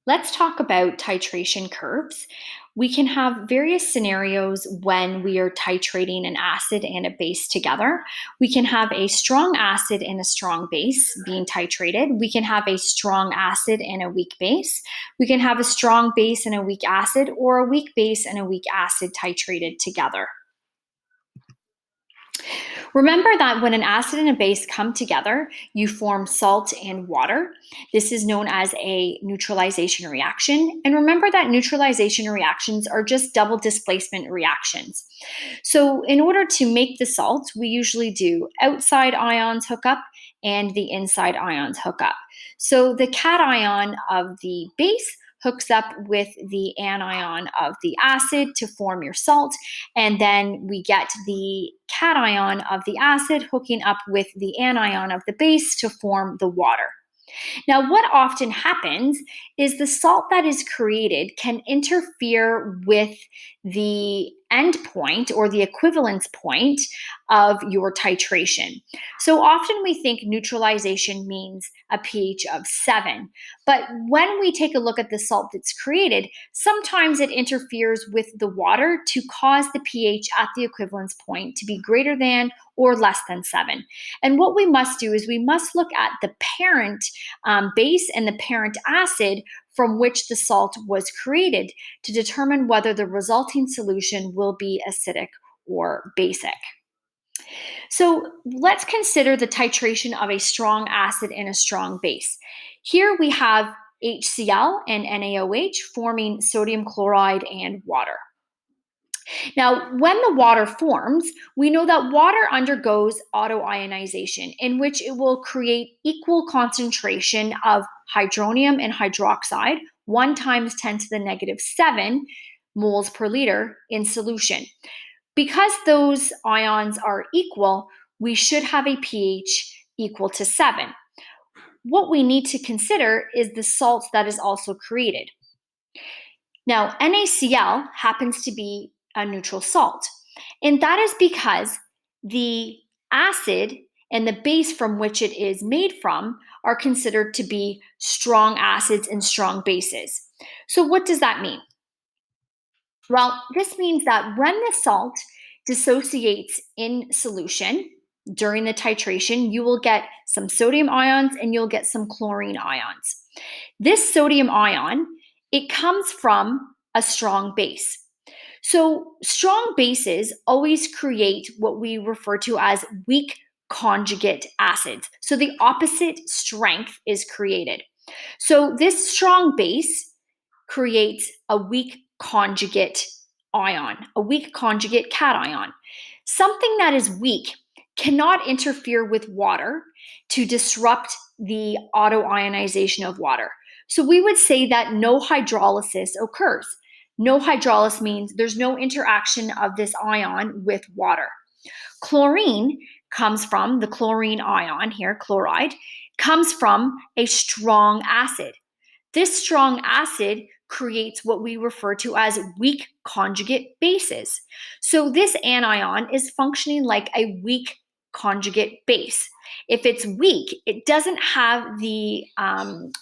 Let's talk about titration curves. We can have various scenarios when we are titrating an acid and a base together. We can have a strong acid and a strong base being titrated. We can have a strong acid and a weak base. We can have a strong base and a weak acid, or a weak base and a weak acid titrated together. Remember that when an acid and a base come together, you form salt and water. This is known as a neutralization reaction. And remember that neutralization reactions are just double displacement reactions. So, in order to make the salt, we usually do outside ions hook up and the inside ions hook up. So, the cation of the base hooks up with the anion of the acid to form your salt, and then we get the cation of the acid hooking up with the anion of the base to form the water. Now, what often happens is the salt that is created can interfere with the endpoint or the equivalence point of your titration. So often we think neutralization means a pH of 7, but when we take a look at the salt that's created, sometimes it interferes with the water to cause the pH at the equivalence point to be greater than or less than 7. And what we must do is we must look at the parent base and the parent acid from which the salt was created to determine whether the resulting solution will be acidic or basic. So let's consider the titration of a strong acid and a strong base. Here we have HCl and NaOH forming sodium chloride and water. Now, when the water forms, we know that water undergoes autoionization, in which it will create equal concentration of hydronium and hydroxide, 1 times 10 to the negative 7 moles per liter in solution. Because those ions are equal, we should have a pH equal to 7. What we need to consider is the salt that is also created. Now, NaCl happens to be a neutral salt, and that is because the acid and the base from which it is made from are considered to be strong acids and strong bases. So, what does that mean? Well, this means that when the salt dissociates in solution during the titration, you will get some sodium ions and you'll get some chlorine ions. This sodium ion, it comes from a strong base. So, strong bases always create what we refer to as weak conjugate acids. So, the opposite strength is created. So, this strong base creates a weak conjugate ion, a weak conjugate cation. Something that is weak cannot interfere with water to disrupt the autoionization of water. So we would say that no hydrolysis occurs. No hydrolysis means there's no interaction of this ion with water. Chlorine comes from the chlorine ion here, chloride, comes from a strong acid. This strong acid creates what we refer to as weak conjugate bases. So this anion is functioning like a weak conjugate base. If it's weak, it doesn't have the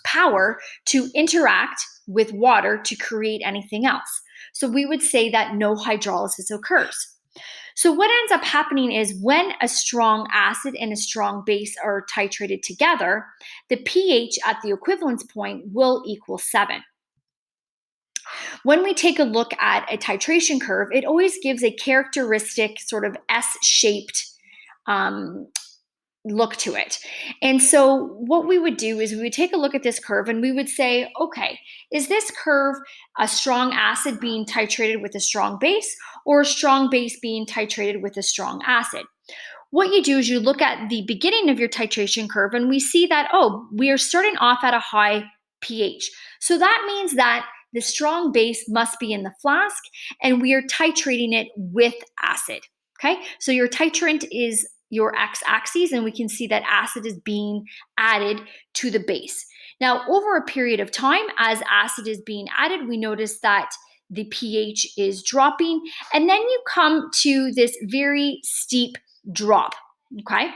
power to interact with water to create anything else. So we would say that no hydrolysis occurs. So what ends up happening is when a strong acid and a strong base are titrated together, the pH at the equivalence point will equal 7. When we take a look at a titration curve, it always gives a characteristic sort of S-shaped look to it. And so what we would do is we would take a look at this curve and we would say, okay, is this curve a strong acid being titrated with a strong base, or a strong base being titrated with a strong acid? What you do is you look at the beginning of your titration curve and we see that, oh, we are starting off at a high pH. So that means that the strong base must be in the flask and we are titrating it with acid. Okay, so your titrant is your x-axis, and we can see that acid is being added to the base. Now, over a period of time, as acid is being added, we notice that the pH is dropping, and then you come to this very steep drop. Okay.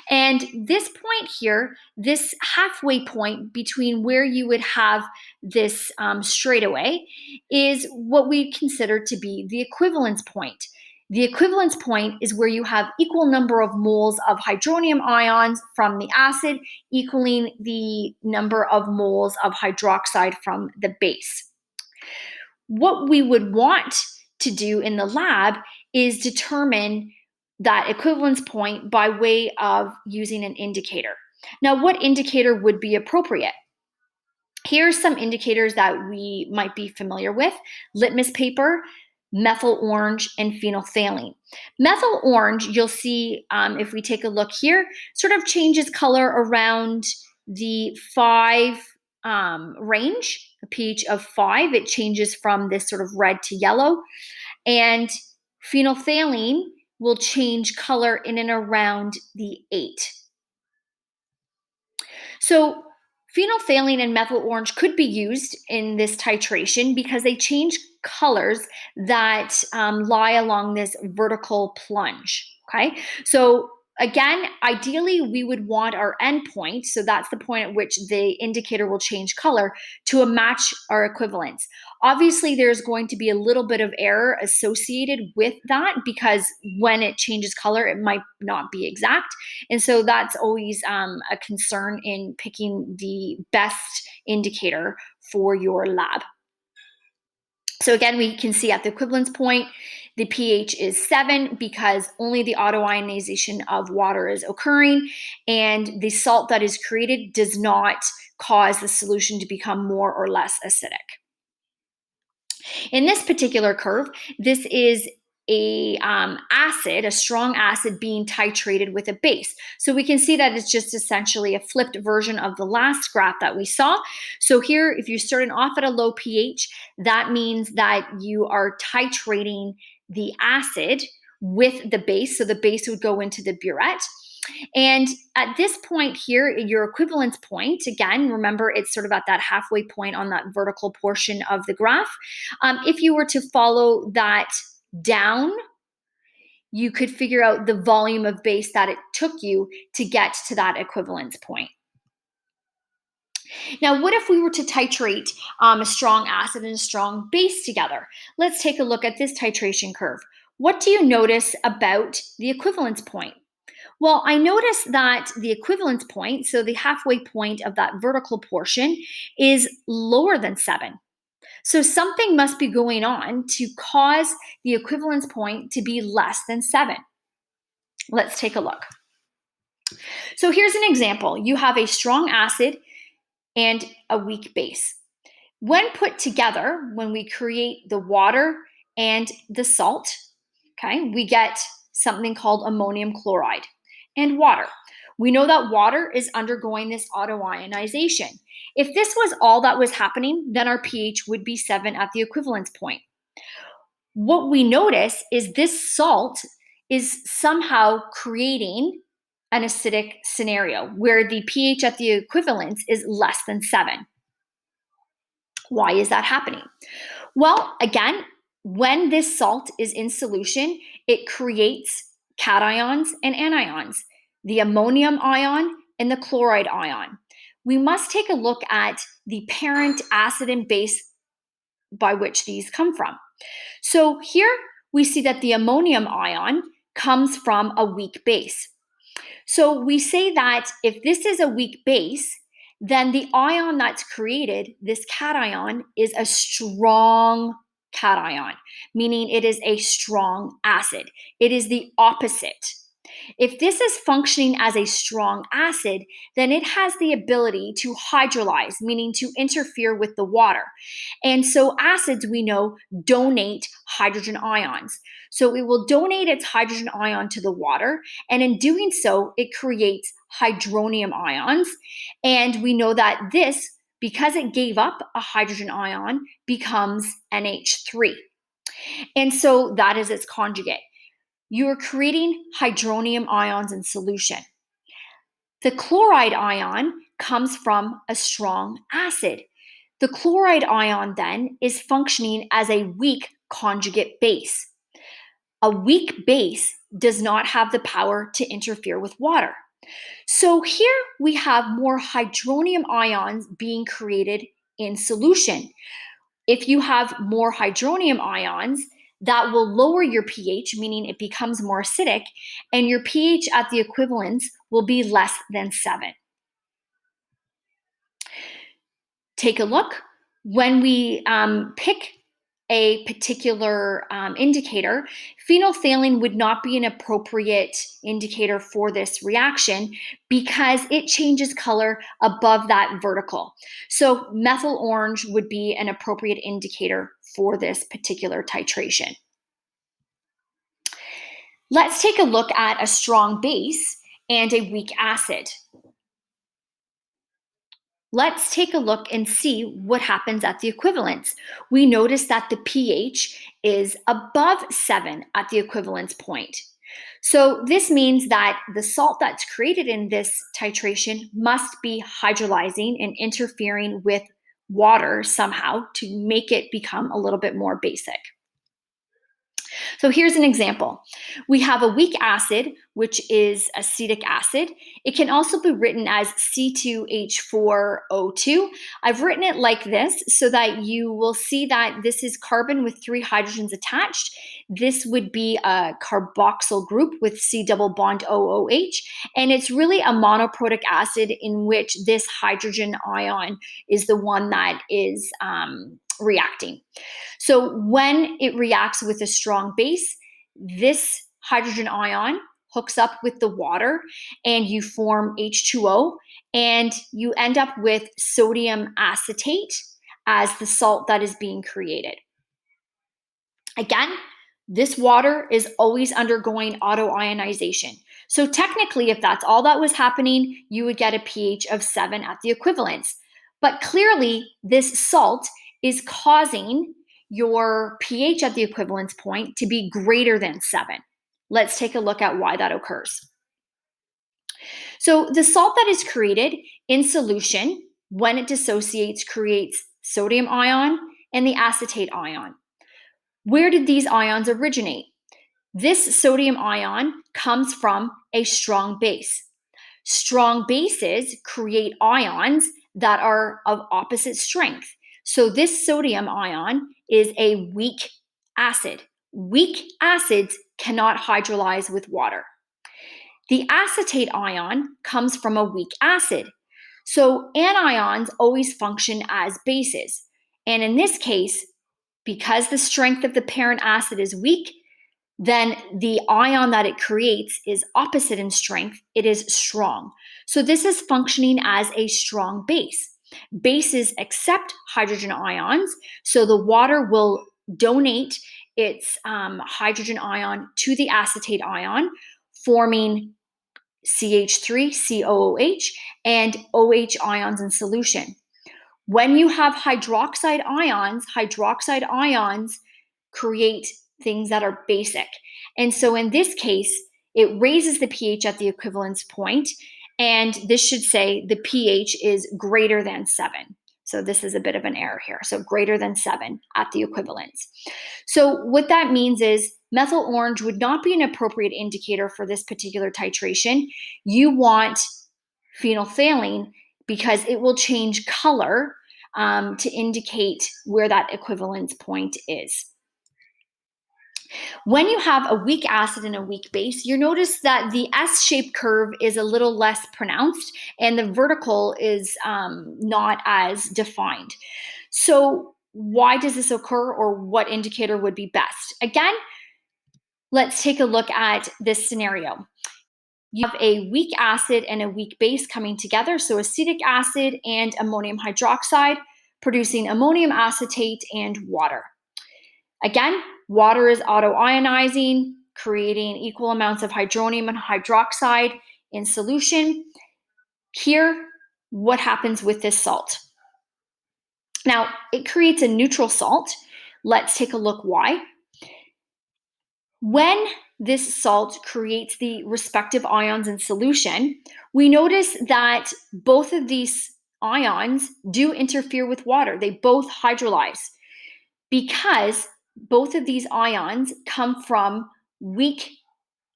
And this point here, this halfway point between where you would have this straightaway, is what we consider to be the equivalence point. The equivalence point is where you have equal number of moles of hydronium ions from the acid equaling the number of moles of hydroxide from the base. What we would want to do in the lab is determine that equivalence point by way of using an indicator. Now, what indicator would be appropriate? Here's some indicators that we might be familiar with: litmus paper, methyl orange, and phenolphthalein. Methyl orange, you'll see if we take a look here, sort of changes color around the 5 range, a pH of 5. It changes from this sort of red to yellow. And phenolphthalein will change color in and around the 8. So phenolphthalein and methyl orange could be used in this titration because they change colors that lie along this vertical plunge. Okay, so again, ideally we would want our endpoint, so that's the point at which the indicator will change color, to match our equivalence. Obviously, there's going to be a little bit of error associated with that because when it changes color, it might not be exact. And so that's always a concern in picking the best indicator for your lab. So again, we can see at the equivalence point, the pH is 7 because only the autoionization of water is occurring, and the salt that is created does not cause the solution to become more or less acidic. In this particular curve, this is a strong acid being titrated with a base. So we can see that it's just essentially a flipped version of the last graph that we saw. So here, if you're starting off at a low pH, that means that you are titrating the acid with the base. So the base would go into the burette. And at this point here, your equivalence point, again, remember it's sort of at that halfway point on that vertical portion of the graph. If you were to follow that down, you could figure out the volume of base that it took you to get to that equivalence point. Now, what if we were to titrate a strong acid and a strong base together? Let's take a look at this titration curve. What do you notice about the equivalence point? Well, I noticed that the equivalence point, so the halfway point of that vertical portion, is lower than 7. So something must be going on to cause the equivalence point to be less than 7. Let's take a look. So here's an example. You have a strong acid and a weak base. When put together, when we create the water and the salt, okay, we get something called ammonium chloride and water. We know that water is undergoing this autoionization. If this was all that was happening, then our pH would be 7 at the equivalence point. What we notice is this salt is somehow creating an acidic scenario where the pH at the equivalence is less than 7. Why is that happening? Well, again, when this salt is in solution, it creates cations and anions, the ammonium ion and the chloride ion. We must take a look at the parent acid and base by which these come from. So here we see that the ammonium ion comes from a weak base. So we say that if this is a weak base, then the ion that's created, this cation, is a strong cation, meaning it is a strong acid. It is the opposite. If this is functioning as a strong acid, then it has the ability to hydrolyze, meaning to interfere with the water. And so acids, we know, donate hydrogen ions. So it will donate its hydrogen ion to the water, and in doing so, it creates hydronium ions. And we know that this, because it gave up a hydrogen ion, becomes NH3. And so that is its conjugate. You're creating hydronium ions in solution. The chloride ion comes from a strong acid. The chloride ion then is functioning as a weak conjugate base. A weak base does not have the power to interfere with water. So here we have more hydronium ions being created in solution. If you have more hydronium ions, that will lower your pH, meaning it becomes more acidic, and your pH at the equivalence will be less than 7. Take a look. When we pick a particular indicator, phenolphthalein would not be an appropriate indicator for this reaction because it changes color above that vertical. So methyl orange would be an appropriate indicator for this particular titration. Let's take a look at a strong base and a weak acid. Let's take a look and see what happens at the equivalence. We notice that the pH is above 7 at the equivalence point. So this means that the salt that's created in this titration must be hydrolyzing and interfering with water somehow to make it become a little bit more basic. So here's an example. We have a weak acid, which is acetic acid. It can also be written as C2H4O2. I've written it like this so that you will see that this is carbon with 3 hydrogens attached. This would be a carboxyl group with C double bond OOH, and it's really a monoprotic acid in which this hydrogen ion is the one that is reacting. So when it reacts with a strong base, this hydrogen ion hooks up with the water and you form H2O, and you end up with sodium acetate as the salt that is being created. Again, this water is always undergoing autoionization. So technically, if that's all that was happening, you would get a pH of 7 at the equivalence. But clearly, this salt is causing your pH at the equivalence point to be greater than 7. Let's take a look at why that occurs. So the salt that is created in solution, when it dissociates, creates sodium ion and the acetate ion. Where did these ions originate? This sodium ion comes from a strong base. Strong bases create ions that are of opposite strength. So this sodium ion is a weak acid. Weak acids cannot hydrolyze with water. The acetate ion comes from a weak acid. So anions always function as bases. And in this case, because the strength of the parent acid is weak, then the ion that it creates is opposite in strength. It is strong. So this is functioning as a strong base. Bases accept hydrogen ions, so the water will donate its hydrogen ion to the acetate ion, forming CH3, COOH, and OH ions in solution. When you have hydroxide ions create things that are basic. And so in this case, it raises the pH at the equivalence point, and this should say the pH is greater than 7. So this is a bit of an error here. So greater than 7 at the equivalence. So what that means is methyl orange would not be an appropriate indicator for this particular titration. You want phenolphthalein because it will change color to indicate where that equivalence point is. When you have a weak acid and a weak base, you notice that the S-shaped curve is a little less pronounced and the vertical is not as defined. So why does this occur, or what indicator would be best? Again, let's take a look at this scenario. You have a weak acid and a weak base coming together, so acetic acid and ammonium hydroxide, producing ammonium acetate and water. Again, water is autoionizing, creating equal amounts of hydronium and hydroxide in solution. Here, what happens with this salt? Now, it creates a neutral salt. Let's take a look why. When this salt creates the respective ions in solution, we notice that both of these ions do interfere with water. They both hydrolyze because both of these ions come from weak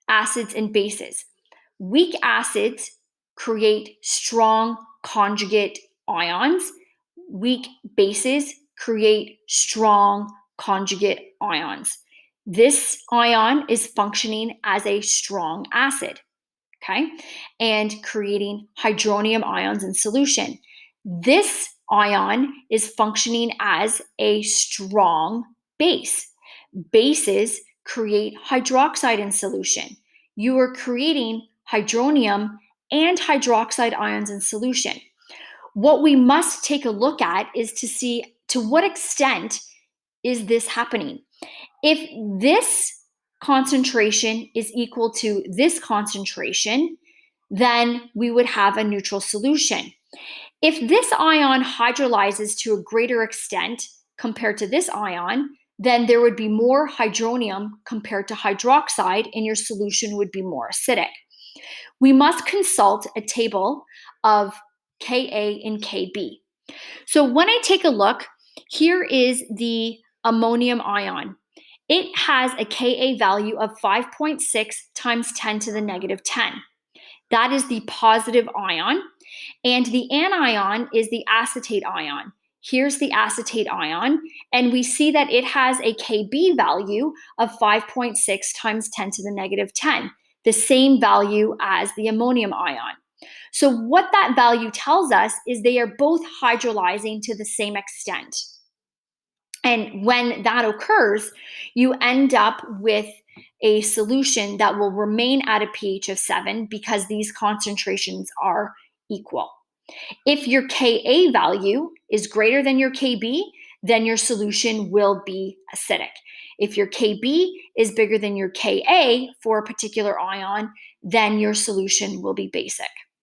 acids and bases. Weak acids create strong conjugate ions. Weak bases create strong conjugate ions. This ion is functioning as a strong acid, okay, and creating hydronium ions in solution. This ion is functioning as a strong base. Bases create hydroxide in solution. You are creating hydronium and hydroxide ions in solution. What we must take a look at is to see to what extent is this happening. If this concentration is equal to this concentration, then we would have a neutral solution. If this ion hydrolyzes to a greater extent compared to this ion, then there would be more hydronium compared to hydroxide, and your solution would be more acidic. We must consult a table of Ka and Kb. So when I take a look, here is the ammonium ion. It has a Ka value of 5.6 times 10 to the negative 10. That is the positive ion. And the anion is the acetate ion. Here's the acetate ion, and we see that it has a Kb value of 5.6 times 10 to the negative 10, the same value as the ammonium ion. So what that value tells us is they are both hydrolyzing to the same extent. And when that occurs, you end up with a solution that will remain at a pH of 7 because these concentrations are equal. If your Ka value is greater than your Kb, then your solution will be acidic. If your Kb is bigger than your Ka for a particular ion, then your solution will be basic.